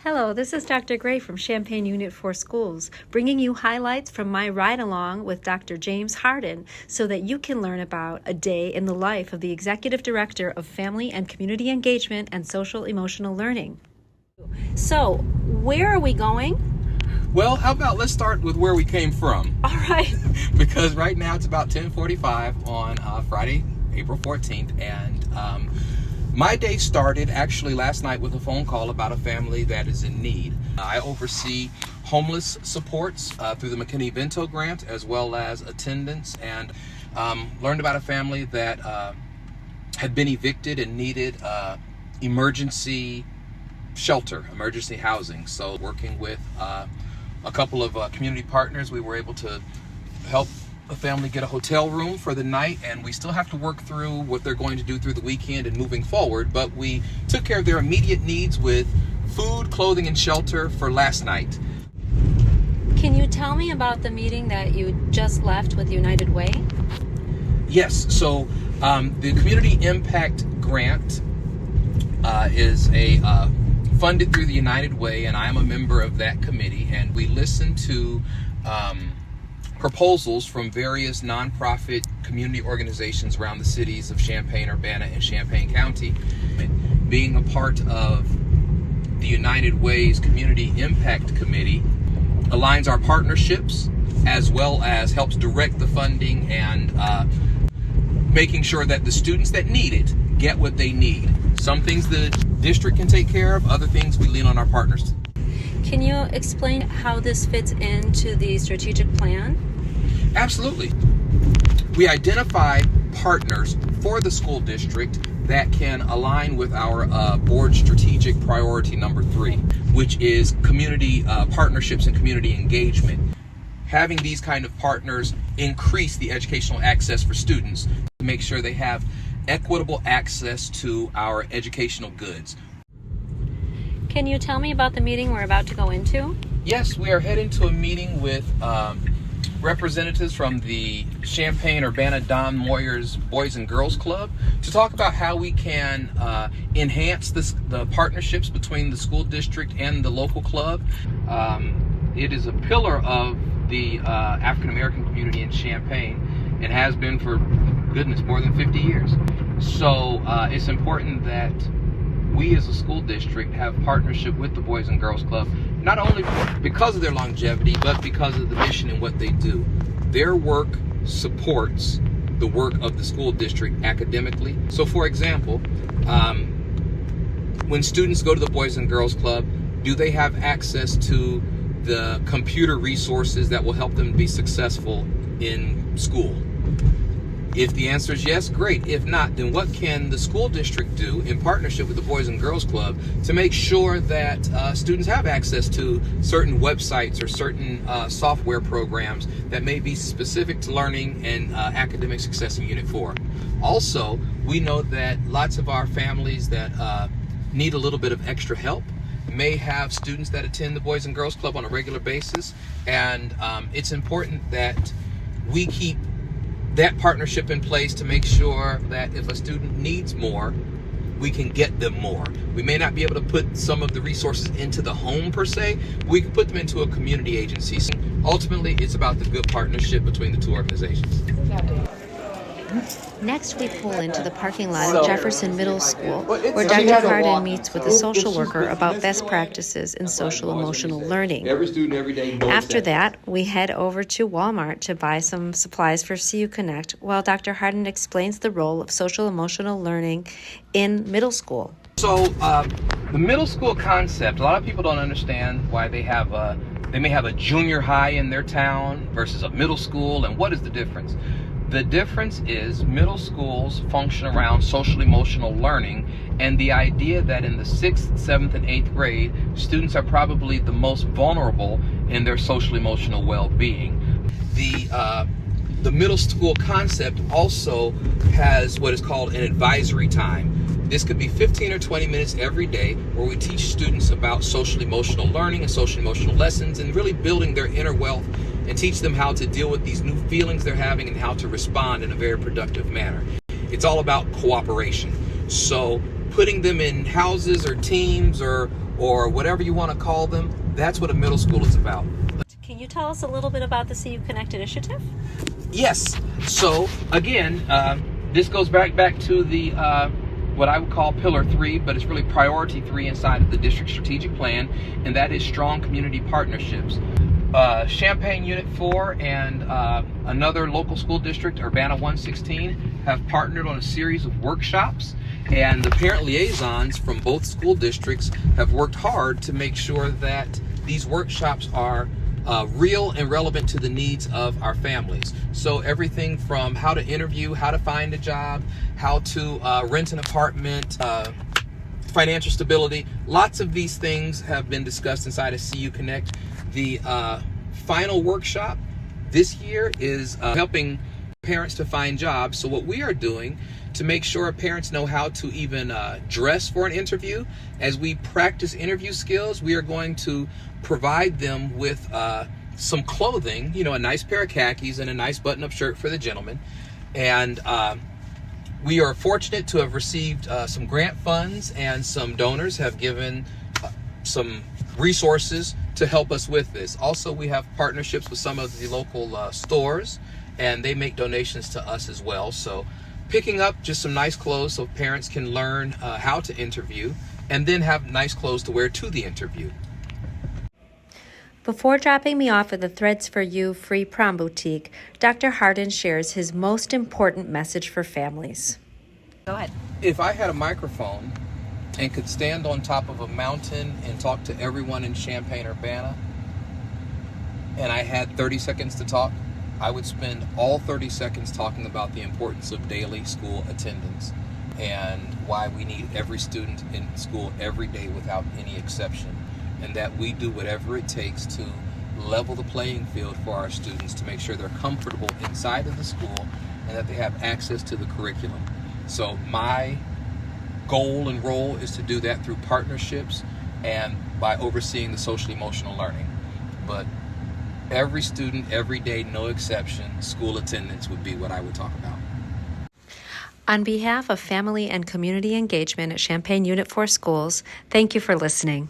Hello, this is Dr. Gray from Champaign Unit 4 Schools, bringing you highlights from my ride-along with Dr. James Harden so that you can learn about a day in the life of the Executive Director of Family and Community Engagement and Social Emotional Learning. So, where are we going? Well, how about let's start with where we came from. All right. Because right now it's about 10:45 on Friday, April 14th, and my day started actually last night with a phone call about a family that is in need. I oversee homeless supports through the McKinney-Vento grant, as well as attendance, and learned about a family that had been evicted and needed emergency shelter, emergency housing. So working with a couple of community partners, we were able to help a family get a hotel room for the night, and we still have to work through what they're going to do through the weekend and moving forward, but we took care of their immediate needs with food, clothing, and shelter for last night. Can you tell me about the meeting that you just left with United Way? Yes, so the Community Impact Grant is funded through the United Way, and I am a member of that committee, and we listen to proposals from various nonprofit community organizations around the cities of Champaign, Urbana, and Champaign County. Being a part of the United Way's Community Impact Committee aligns our partnerships as well as helps direct the funding and making sure that the students that need it get what they need. Some things the district can take care of, other things we lean on our partners. Can you explain how this fits into the strategic plan? Absolutely. We identify partners for the school district that can align with our board strategic priority number 3, which is community partnerships and community engagement. Having these kind of partners increase the educational access for students to make sure they have equitable access to our educational goods. Can you tell me about the meeting we're about to go into? Yes, we are heading to a meeting with representatives from the Champaign-Urbana Don Moyers Boys and Girls Club to talk about how we can enhance the partnerships between the school district and the local club. It is a pillar of the African American community in Champaign and has been for, goodness, more than 50 years. So it's important that we as a school district have partnership with the Boys and Girls Club, not only because of their longevity, but because of the mission and what they do. Their work supports the work of the school district academically. So for example, when students go to the Boys and Girls Club, do they have access to the computer resources that will help them be successful in school? If the answer is yes, great. If not, then what can the school district do in partnership with the Boys and Girls Club to make sure that students have access to certain websites or certain software programs that may be specific to learning and academic success in Unit 4? Also, we know that lots of our families that need a little bit of extra help may have students that attend the Boys and Girls Club on a regular basis, and it's important that we keep that partnership in place to make sure that if a student needs more, we can get them more. We may not be able to put some of the resources into the home per se, but we can put them into a community agency. So ultimately, it's about the good partnership between the two organizations. Next, we pull into the parking lot of Jefferson Middle School, where Dr. Harden meets with a social worker about best practices in social emotional learning. Every student every day knows After that, we head over to Walmart to buy some supplies for CU Connect, while Dr. Harden explains the role of social emotional learning in middle school. So the middle school concept, a lot of people don't understand why they may have a junior high in their town versus a middle school, and what is the difference? The difference is middle schools function around social emotional learning, and the idea that in the 6th, 7th, and 8th grade, students are probably the most vulnerable in their social emotional well-being. The middle school concept also has what is called an advisory time. This could be 15 or 20 minutes every day where we teach students about social emotional learning and social emotional lessons and really building their inner wealth and teach them how to deal with these new feelings they're having and how to respond in a very productive manner. It's all about cooperation. So putting them in houses or teams or whatever you want to call them. That's what a middle school is about. Can you tell us a little bit about the CU Connect initiative? Yes. So again, this goes back to the what I would call Pillar 3, but it's really Priority 3 inside of the district strategic plan, and that is strong community partnerships. Champaign Unit 4 and another local school district, Urbana 116, have partnered on a series of workshops, and the parent liaisons from both school districts have worked hard to make sure that these workshops are real and relevant to the needs of our families. So everything from how to interview, how to find a job, how to rent an apartment, financial stability, lots of these things have been discussed inside of CU Connect. The final workshop this year is helping parents to find jobs. So what we are doing to make sure parents know how to even dress for an interview, as we practice interview skills, we are going to provide them with some clothing, a nice pair of khakis and a nice button-up shirt for the gentleman. And we are fortunate to have received some grant funds, and some donors have given some resources to help us with this. Also, we have partnerships with some of the local stores, and they make donations to us as well. So picking up just some nice clothes so parents can learn how to interview and then have nice clothes to wear to the interview. Before dropping me off at the Threads for You free prom boutique, Dr. Harden shares his most important message for families. Go ahead. If I had a microphone and could stand on top of a mountain and talk to everyone in Champaign-Urbana, and I had 30 seconds to talk, I would spend all 30 seconds talking about the importance of daily school attendance and why we need every student in school every day without any exception, and that we do whatever it takes to level the playing field for our students to make sure they're comfortable inside of the school and that they have access to the curriculum. So my goal and role is to do that through partnerships and by overseeing the social emotional learning. But every student, every day, no exception, school attendance would be what I would talk about. On behalf of Family and Community Engagement at Champaign Unit 4 Schools, thank you for listening.